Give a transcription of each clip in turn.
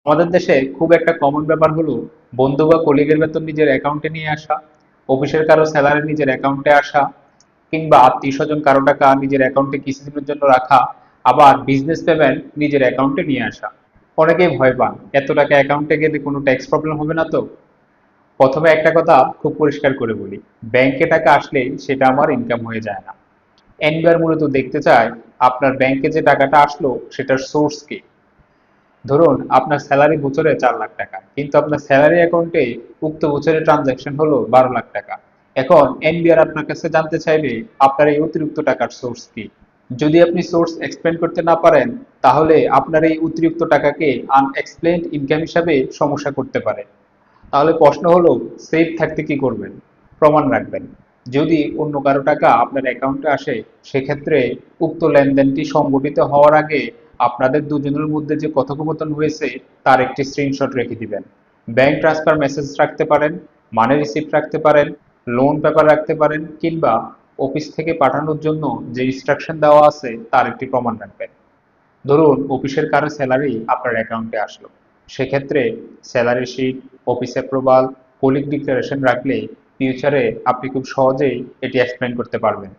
আমাদের দেশে খুব একটা কমন ব্যাপার হলো বন্ধু বা কলিগের বেতন নিজের অ্যাকাউন্টে নিয়ে আসা, অফিসের কারো স্যালারি নিজের অ্যাকাউন্টে আসা, কিংবা আত্মীয় স্বজন কারো টাকা নিজের অ্যাকাউন্টে কিছুদিনের জন্য রাখা, আবার বিজনেস পেমেন্ট নিজের অ্যাকাউন্টে নিয়ে আসা। অনেকেই ভয় পান এত টাকা অ্যাকাউন্টে গেলে কোনো ট্যাক্স প্রবলেম হবে না তো। প্রথমে একটা কথা খুব পরিষ্কার করে বলি, ব্যাংকে টাকা আসলে সেটা আমার ইনকাম হয়ে যায় না। এনবিআর মূলত দেখতে চায় আপনার ব্যাংকে যে টাকাটা আসলো সেটার সোর্স কি। ধরুন আপনার স্যালারি বছরে 4 লাখ টাকা, কিন্তু আপনার স্যালারি অ্যাকাউন্টে উক্ত বছরের ট্রানজাকশন হলো 12 লাখ টাকা। এখন এনবিআর আপনার কাছে জানতে চাইবে আপনার এই অতিরিক্ত টাকার সোর্স কি। যদি আপনি সোর্স এক্সপ্লেন করতে না পারেন, তাহলে আপনার এই অতিরিক্ত টাকাকে আনএক্সপ্লেইনড ইনকাম হিসাবে সমস্যা করতে পারে। তাহলে প্রশ্ন হলো, সেফ থাকতে কি করবেন? প্রমাণ রাখবেন। যদি অন্য কারো টাকা আপনার অ্যাকাউন্টে আসে, সেক্ষেত্রে উক্ত লেনদেনটি সংগঠিত হওয়ার আগে আপনাদের দুজনের মধ্যে যে কথোপকথন হয়েছে তার একটি স্ক্রিনশট রেখে দিবেন। ব্যাংক ট্রান্সফার মেসেজ রাখতে পারেন, মানি রিসিপ্ট রাখতে পারেন, লোন পেপার রাখতে পারেন, কিংবা অফিস থেকে পাঠানোর জন্য যে ইনস্ট্রাকশন দেওয়া আছে তার একটি প্রমাণ রাখবেন। ধরুন অফিসের কারো স্যালারি আপনার অ্যাকাউন্টে আসলো, সেক্ষেত্রে salary sheet, office approval, colleague declaration রাখলে ফিউচারে আপনি খুব সহজেই এটি এক্সপ্লেন করতে পারবেন।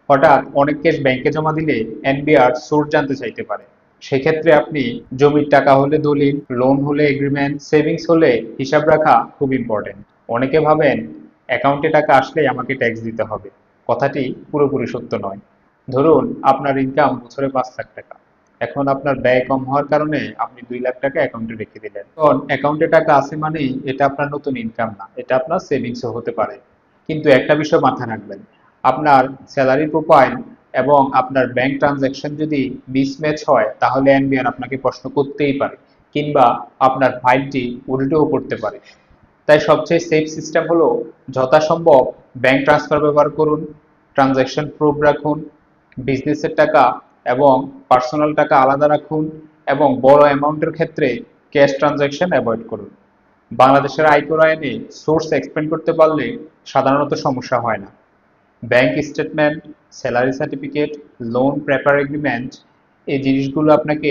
হঠাৎ অনেক কেস ব্যাংকে জমা দিলে এনবিআর সোর্স জানতে চাইতে পারে। সেক্ষেত্রে আপনি জমির টাকা হলে দলিল, লোন হলে এগ্রিমেন্ট, সেভিংস হলে হিসাব রাখা খুব ইম্পর্টেন্ট। অনেকে ভাবেন অ্যাকাউন্টে টাকা আসলেই আমাকে ট্যাক্স দিতে হবে। কথাটি পুরোপুরি সত্য নয়। ধরুন আপনার ইনকাম বছরে 5 লাখ টাকা, এখন আপনার ব্যয় কম হওয়ার কারণে আপনি 2 লাখ টাকা অ্যাকাউন্টে রেখে দিলেন। এখন অ্যাকাউন্টে টাকা আছে মানেই এটা আপনার নতুন ইনকাম না, এটা আপনার সেভিংসও হতে পারে। কিন্তু একটা বিষয় মাথায় রাখবেন, আপনার স্যালারি প্রোফাইল এবং আপনার ব্যাংক ট্রানজ্যাকশন যদি মিসম্যাচ হয়, তাহলে এনবিআর আপনাকে প্রশ্ন করতেই পারে, কিংবা আপনার ফাইলটি অডিটও করতে পারে। তাই সবচেয়ে সেফ সিস্টেম হলো যথাসম্ভব ব্যাংক ট্রান্সফার ব্যবহার করুন, ট্রানজ্যাকশন প্রুফ রাখুন, বিজনেসের টাকা এবং পার্সোনাল টাকা আলাদা রাখুন, এবং বড় অ্যামাউন্টের ক্ষেত্রে ক্যাশ ট্রানজ্যাকশন অ্যাভয়েড করুন। বাংলাদেশের আয়কর আইনে সোর্স এক্সপ্লেন করতে পারলে সাধারণত সমস্যা হয় না। Bank statement, salary certificate, loan paper agreement, এই জিনিসগুলো আপনাকে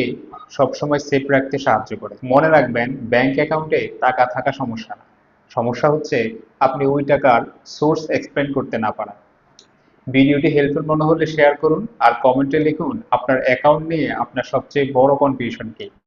সবসময় সেফ রাখতে সাহায্য করে। মনে রাখবেন, ব্যাংক অ্যাকাউন্টে টাকা থাকা সমস্যা না, সমস্যা হচ্ছে আপনি ওই টাকার সোর্স এক্সপ্লেন করতে না পারা। ভিডিওটি হেল্পফুল মনে হলে শেয়ার করুন, আর কমেন্টে লিখুন আপনার অ্যাকাউন্ট নিয়ে আপনার সবচেয়ে বড় কনফিউশন কি।